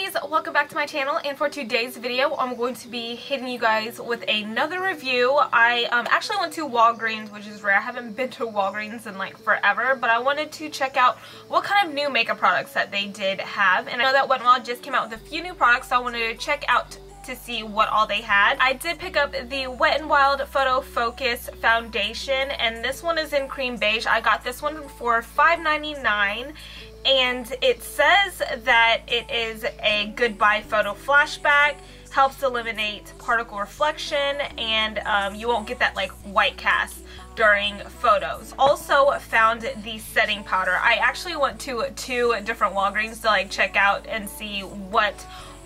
ladies, welcome back to my channel, and for today's video I'm going to be hitting you guys with another review. I actually went to Walgreens, which is rare. I haven't been to Walgreens in like forever, but I wanted to check out what kind of new makeup products that they did have, and I know that Wet n Wild just came out with a few new products, so I wanted to check out to see what all they had. I did pick up the Wet n Wild Photo Focus Foundation, and this one is in cream beige. I got this one for $5.99. And it says that it is a goodbye photo flashback, helps eliminate particle reflection, and you won't get that like white cast during photos. Also found the setting powder. I actually went to two different Walgreens to like check out and see what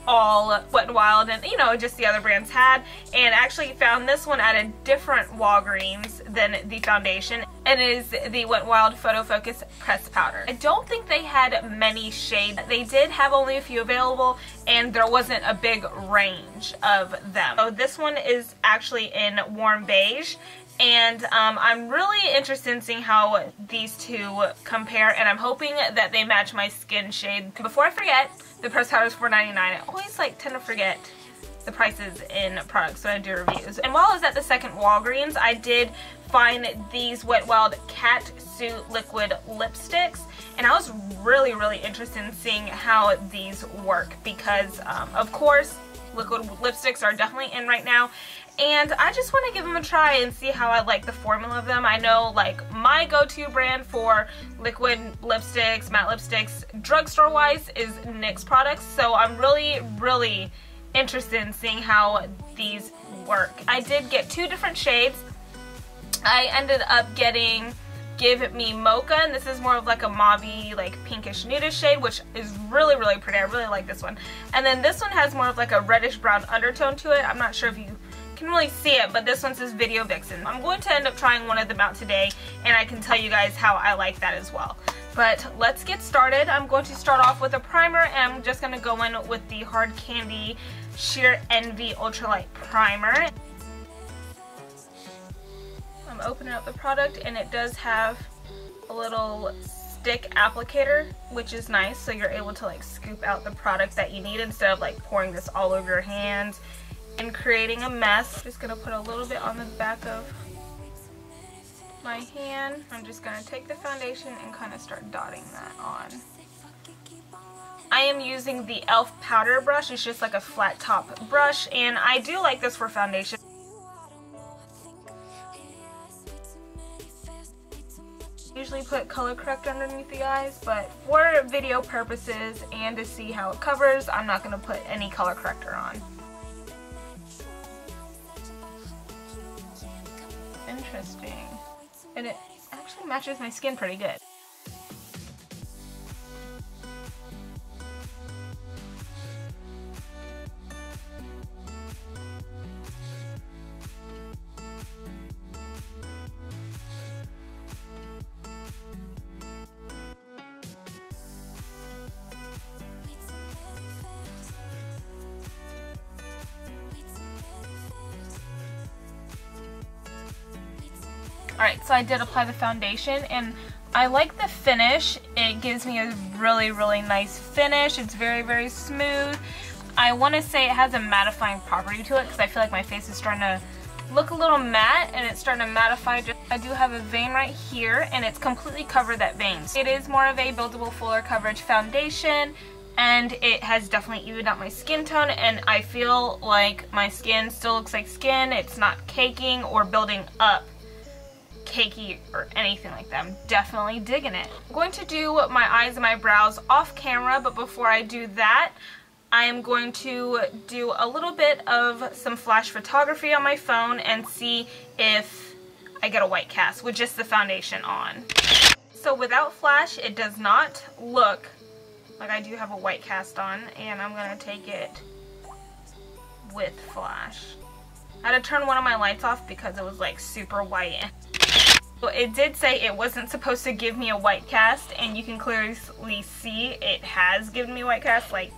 all Wet n Wild and just the other brands had, and actually found this one at a different Walgreens than the foundation, and it is the Wet n Wild Photo Focus Press Powder. I don't think they had many shades. They did have only a few available, and there wasn't a big range of them. So this one is actually in warm beige, and I'm really interested in seeing how these two compare, and I'm hoping that they match my skin shade. Before I forget, the press powder is $4.99. I always tend to forget the prices in products when I do reviews. And while I was at the second Walgreens, I did find these Wet n Wild Catsuit Liquid Lipsticks, and I was really interested in seeing how these work because, of course, liquid lipsticks are definitely in right now, and I just want to give them a try and see how I like the formula of them. I know like my go-to brand for liquid lipsticks, matte lipsticks, drugstore wise is NYX products, so I'm really interested in seeing how these work. I did get two different shades. I ended up getting Give Me Mocha, and this is more of like a mauve-y, like pinkish nudish shade, which is really pretty. I really like this one. And then this one has more of like a reddish brown undertone to it. I'm not sure if you can really see it, but this one says Video Vixen. I'm going to end up trying one of them out today, and I can tell you guys how I like that as well. But let's get started. I'm going to start off with a primer, and I'm just going to go in with the Hard Candy Sheer Envy Ultralight Primer. I'm opening up the product, and it does have a little stick applicator, which is nice, so you're able to like scoop out the product that you need instead of like pouring this all over your hands and creating a mess. Just gonna put a little bit on the back of my hand. I'm just gonna take the foundation and kind of start dotting that on. I am using the e.l.f. powder brush. It's just like a flat top brush, and I do like this for foundation. Usually put color corrector underneath the eyes, but for video purposes and to see how it covers, I'm not going to put any color corrector on. Interesting. And it actually matches my skin pretty good. Alright, so I did apply the foundation, and I like the finish. It gives me a really nice finish. It's very smooth. I want to say it has a mattifying property to it because I feel like my face is starting to look a little matte, and it's starting to mattify. I do have a vein right here, and it's completely covered that vein. It is more of a buildable fuller coverage foundation, and it has definitely evened out my skin tone, and I feel like my skin still looks like skin. It's not caking or building up cakey or anything like that. I'm definitely digging it. I'm going to do my eyes and my brows off camera, but before I do that, I am going to do a little bit of some flash photography on my phone and see if I get a white cast with just the foundation on. So without flash, it does not look like I do have a white cast on, and I'm going to take it with flash. I had to turn one of my lights off because it was like super white. Well, it did say it wasn't supposed to give me a white cast, and you can clearly see it has given me a white cast, like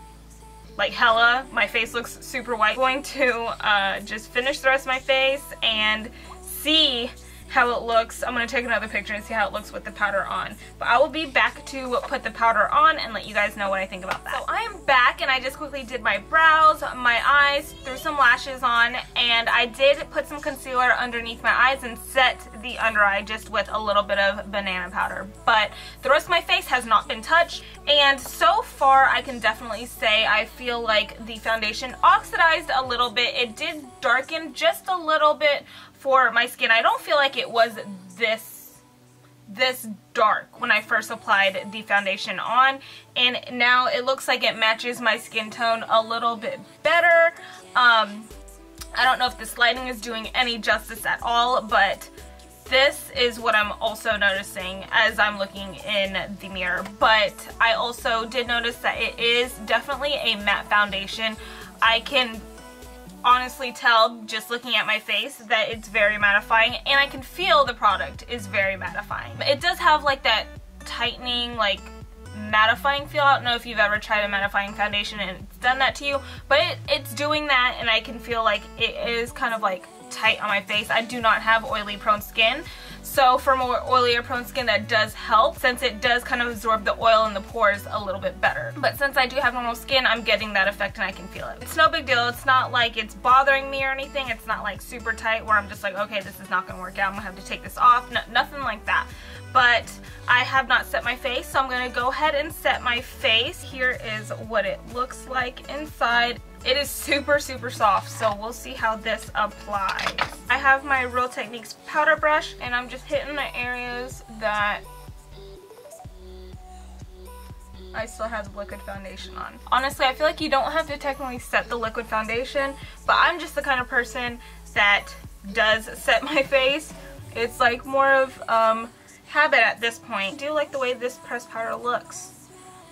hella. My face looks super white. I'm going to just finish the rest of my face and see how it looks. I'm going to take another picture and see how it looks with the powder on. But I will be back to put the powder on and let you guys know what I think about that. So I am back, and I just quickly did my brows, my eyes, threw some lashes on, and I did put some concealer underneath my eyes and set the under eye just with a little bit of banana powder. But the rest of my face has not been touched, and so far I can definitely say I feel like the foundation oxidized a little bit. It did darken just a little bit for my skin. I don't feel like it was this dark when I first applied the foundation on, and now it looks like it matches my skin tone a little bit better. I don't know if this lighting is doing any justice at all, but this is what I'm also noticing as I'm looking in the mirror. But I also did notice that it is definitely a matte foundation. I can honestly tell just looking at my face that it's very mattifying, and I can feel the product is very mattifying. It does have like that tightening, like mattifying feel. I don't know if you've ever tried a mattifying foundation and it's done that to you, but it's doing that, and I can feel like it is kind of like tight on my face. I do not have oily prone skin, so for more oilier prone skin that does help, since it does kind of absorb the oil in the pores a little bit better. But since I do have normal skin, I'm getting that effect and I can feel it. It's no big deal. It's not like it's bothering me or anything. It's not like super tight where I'm just like, okay, this is not gonna work out, I'm gonna have to take this off. No, nothing like that. But I have not set my face, so I'm gonna go ahead and set my face. Here is what it looks like inside. It is super soft, so we'll see how this applies. I have my Real Techniques powder brush, and I'm just hitting the areas that I still have the liquid foundation on. Honestly, I feel like you don't have to technically set the liquid foundation, but I'm just the kind of person that does set my face. It's like more of habit at this point. I do like the way this pressed powder looks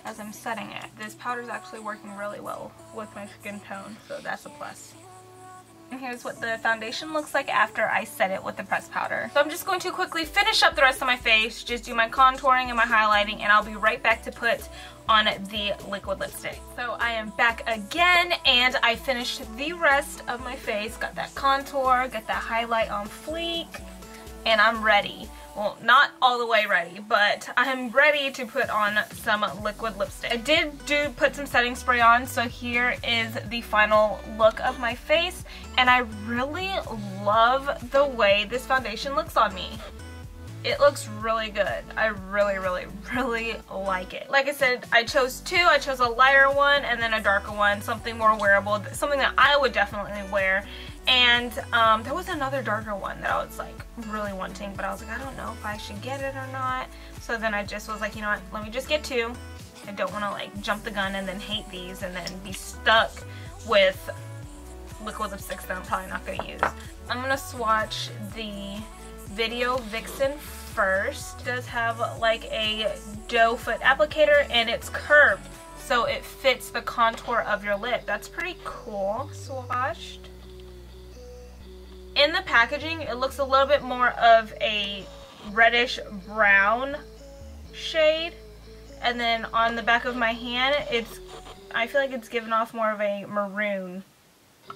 as I'm setting it. This powder is actually working really well with my skin tone, so that's a plus. And here's what the foundation looks like after I set it with the pressed powder. So I'm just going to quickly finish up the rest of my face, just do my contouring and my highlighting, and I'll be right back to put on the liquid lipstick. So I am back again, and I finished the rest of my face. Got that contour, got that highlight on fleek, and I'm ready. Well, not all the way ready, but I'm ready to put on some liquid lipstick. I did put some setting spray on, so here is the final look of my face, and I really love the way this foundation looks on me. It looks really good. I really like it. Like I said, I chose two. I chose a lighter one and then a darker one, something more wearable, something that I would definitely wear. And there was another darker one that I was like really wanting, but I was like, I don't know if I should get it or not. So then I just was like, you know what, let me just get two. I don't want to like jump the gun and then hate these and then be stuck with liquid lipsticks that I'm probably not going to use. I'm going to swatch the Video Vixen first. It does have like a doe foot applicator, and it's curved, so it fits the contour of your lip. That's pretty cool. Swatched. In the packaging, it looks a little bit more of a reddish brown shade, and then on the back of my hand, I feel like it's given off more of a maroon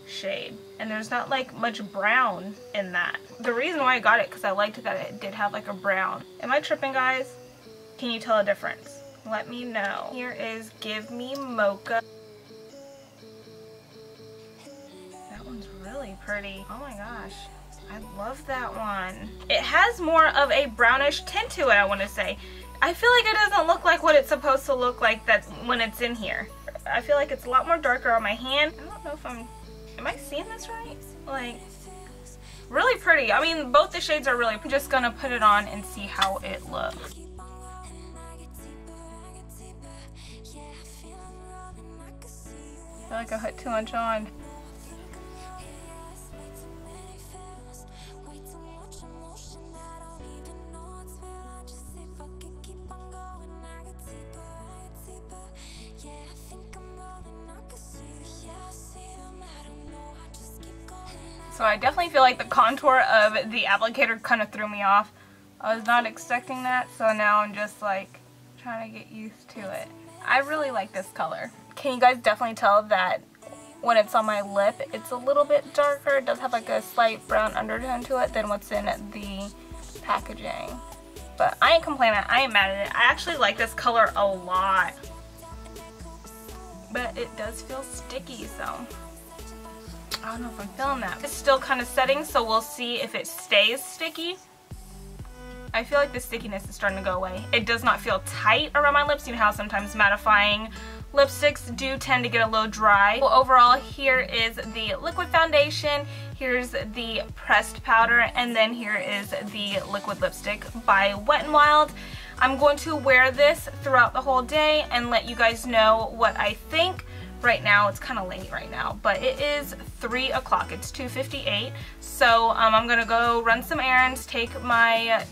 shade, and there's not like much brown in that. The reason why I got it because I liked that it did have like a brown. Am I tripping, guys? Can you tell a difference? Let me know. Here is Give Me Mocha. That one's really pretty. Oh my gosh, I love that one. It has more of a brownish tint to it, I want to say. I feel like it doesn't look like what it's supposed to look like that when it's in here. I feel like it's a lot more darker on my hand. I don't know if am I seeing this right? Like, really pretty. I mean, both the shades are really pretty. I'm just gonna put it on and see how it looks. I feel like I put too much on. So I definitely feel like the contour of the applicator kind of threw me off. I was not expecting that, so now I'm just like trying to get used to it. I really like this color. Can you guys definitely tell that when it's on my lip, it's a little bit darker. It does have like a slight brown undertone to it than what's in the packaging. But I ain't complaining. I ain't mad at it. I actually like this color a lot. But it does feel sticky, so I don't know if I'm feeling that. It's still kind of setting, so we'll see if it stays sticky. I feel like the stickiness is starting to go away. It does not feel tight around my lips. You know how sometimes mattifying lipsticks do tend to get a little dry. Well, overall, here is the liquid foundation, here's the pressed powder, and then here is the liquid lipstick by Wet n Wild. I'm going to wear this throughout the whole day and let you guys know what I think. Right now, it's kind of late right now, but it is 3 o'clock. It's 2:58. So I'm gonna go run some errands, take my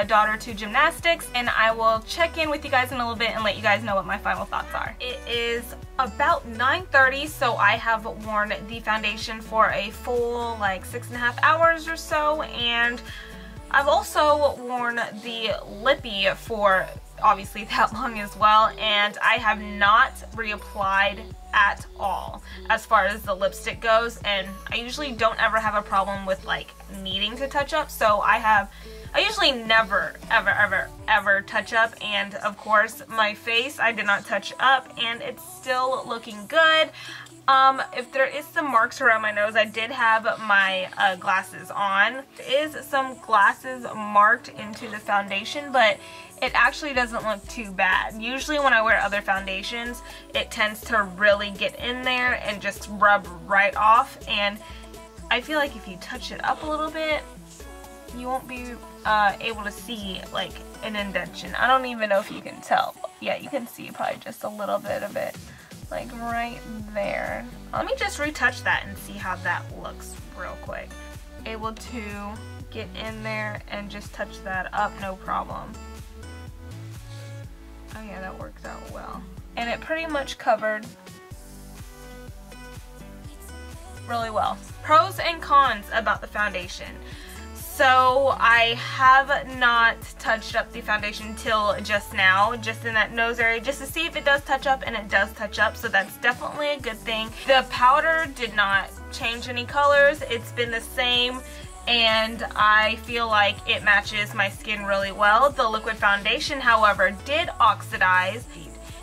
daughter to gymnastics, and I will check in with you guys in a little bit and let you guys know what my final thoughts are. It is about 9:30, so I have worn the foundation for a full like 6.5 hours or so, and I've also worn the lippie for obviously that long as well, and I have not reapplied at all as far as the lipstick goes, and I usually don't ever have a problem with like needing to touch up, so I usually never ever touch up. And of course my face I did not touch up and it's still looking good. If there is some marks around my nose, I did have my glasses on. There is some glasses marked into the foundation, but it actually doesn't look too bad. Usually when I wear other foundations, it tends to really get in there and just rub right off, and I feel like if you touch it up a little bit, you won't be able to see like an indentation. I don't even know if you can tell. Yeah, you can see probably just a little bit of it, like right there. Let me just retouch that and see how that looks real quick. Able to get in there and just touch that up, no problem. Oh yeah, that worked out well. And it pretty much covered really well. Pros and cons about the foundation. So I have not touched up the foundation till just now, just in that nose area, just to see if it does touch up, and it does touch up, so that's definitely a good thing. The powder did not change any colors. It's been the same, and I feel like it matches my skin really well. The liquid foundation, however, did oxidize,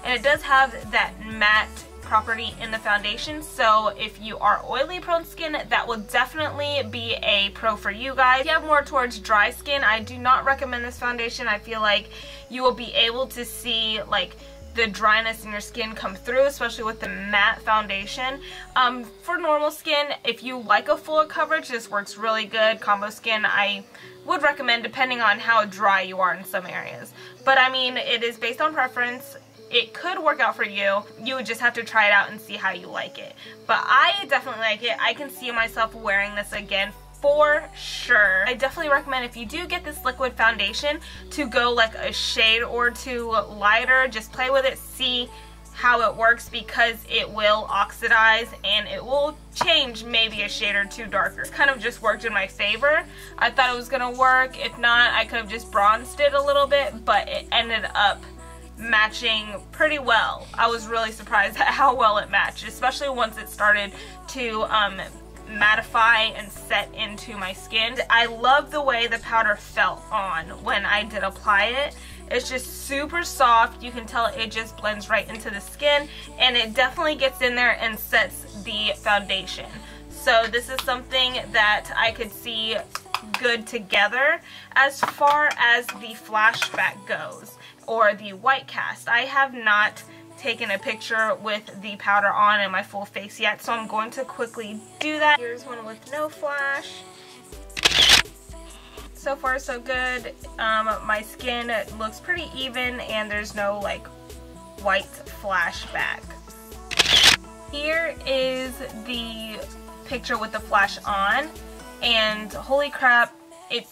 and it does have that matte property in the foundation, so if you are oily prone skin, that will definitely be a pro for you guys. If you have more towards dry skin, I do not recommend this foundation. I feel like you will be able to see like the dryness in your skin come through, especially with the matte foundation. For normal skin, if you like a fuller coverage, this works really good. Combo skin, I would recommend depending on how dry you are in some areas. But I mean, it is based on preference. It could work out for you. You would just have to try it out and see how you like it. But I definitely like it. I can see myself wearing this again for sure. I definitely recommend, if you do get this liquid foundation, to go like a shade or two lighter. Just play with it, see how it works, because it will oxidize and it will change maybe a shade or two darker. It kind of just worked in my favor. I thought it was gonna work. If not, I could have just bronzed it a little bit, but it ended up matching pretty well. I was really surprised at how well it matched, especially once it started to mattify and set into my skin. I love the way the powder felt on when I did apply it. It's just super soft. You can tell it just blends right into the skin, and it definitely gets in there and sets the foundation. So this is something that I could see good together. As far as the flashback goes, or the white cast, I have not taken a picture with the powder on in my full face yet, so I'm going to quickly do that. Here's one with no flash. So far so good. My skin looks pretty even and there's no like white flashback. Here is the picture with the flash on, and holy crap, it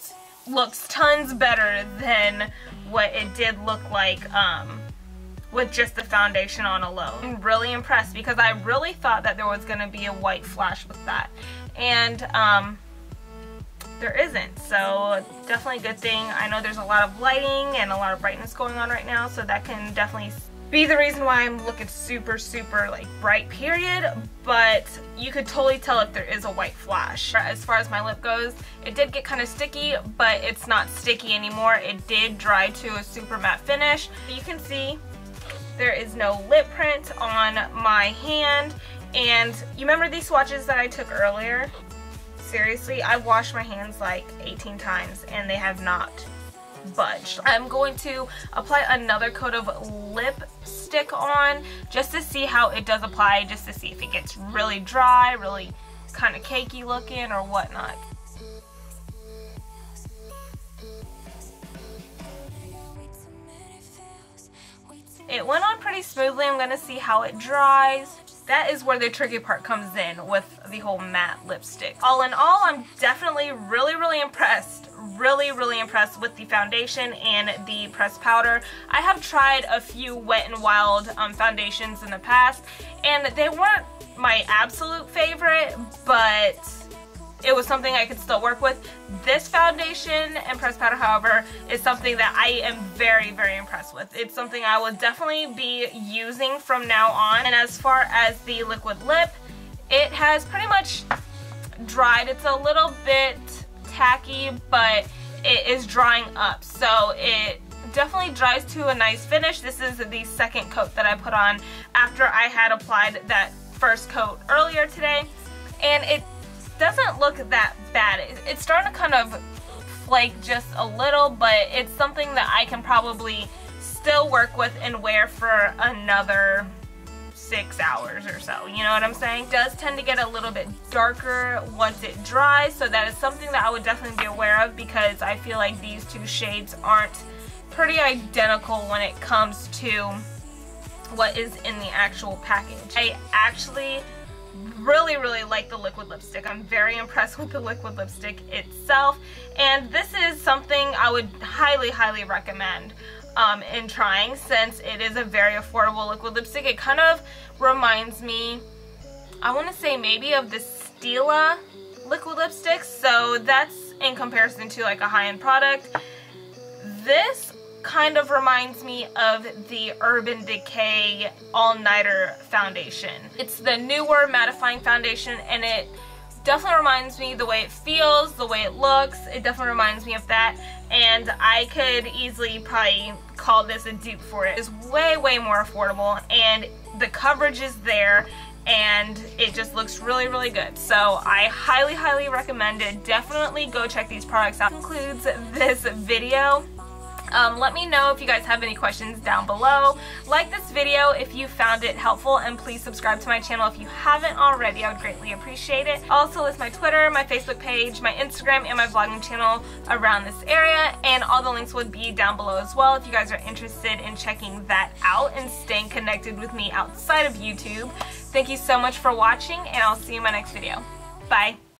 looks tons better than what it did look like with just the foundation on alone. I'm really impressed, because I really thought that there was going to be a white flash with that, and there isn't, so definitely a good thing. I know there's a lot of lighting and a lot of brightness going on right now, so that can definitely be the reason why I'm looking super like bright, period, but you could totally tell if there is a white flash. As far as my lip goes, it did get kind of sticky, but it's not sticky anymore. It did dry to a super matte finish. You can see there is no lip print on my hand. And you remember these swatches that I took earlier? Seriously, I've washed my hands like 18 times and they have not budged. I'm going to apply another coat of lipstick on just to see how it does apply, just to see if it gets really dry, really kind of cakey looking or whatnot. It went on pretty smoothly. I'm going to see how it dries. That is where the tricky part comes in with the whole matte lipstick. All in all, I'm definitely really impressed. Really impressed with the foundation and the pressed powder. I have tried a few Wet n Wild foundations in the past, and they weren't my absolute favorite, but it was something I could still work with. This foundation and pressed powder, however, is something that I am very impressed with. It's something I will definitely be using from now on. And as far as the liquid lip, it has pretty much dried. It's a little bit tacky, but it is drying up, so it definitely dries to a nice finish. This is the second coat that I put on after I had applied that first coat earlier today, and it doesn't look that bad. It's starting to kind of flake just a little, but it's something that I can probably still work with and wear for another 6 hours or so, you know what I'm saying? It does tend to get a little bit darker once it dries, so that is something that I would definitely be aware of, because I feel like these two shades aren't pretty identical when it comes to what is in the actual package. I actually really like the liquid lipstick. I'm very impressed with the liquid lipstick itself, and this is something I would highly recommend in trying, since it is a very affordable liquid lipstick. It kind of reminds me, I want to say maybe of the Stila liquid lipstick, so that's in comparison to like a high-end product. This kind of reminds me of the Urban Decay All Nighter foundation. It's the newer mattifying foundation, and it definitely reminds me the way it feels, the way it looks. It definitely reminds me of that, and I could easily probably call this a dupe for it. It's way more affordable, and the coverage is there, and it just looks really good. So I highly recommend it. Definitely go check these products out. That concludes this video. Let me know if you guys have any questions down below. Like this video if you found it helpful, and please subscribe to my channel if you haven't already. I would greatly appreciate it. Also list my Twitter, my Facebook page, my Instagram, and my vlogging channel around this area, and all the links would be down below as well if you guys are interested in checking that out and staying connected with me outside of YouTube. Thank you so much for watching, and I'll see you in my next video. Bye!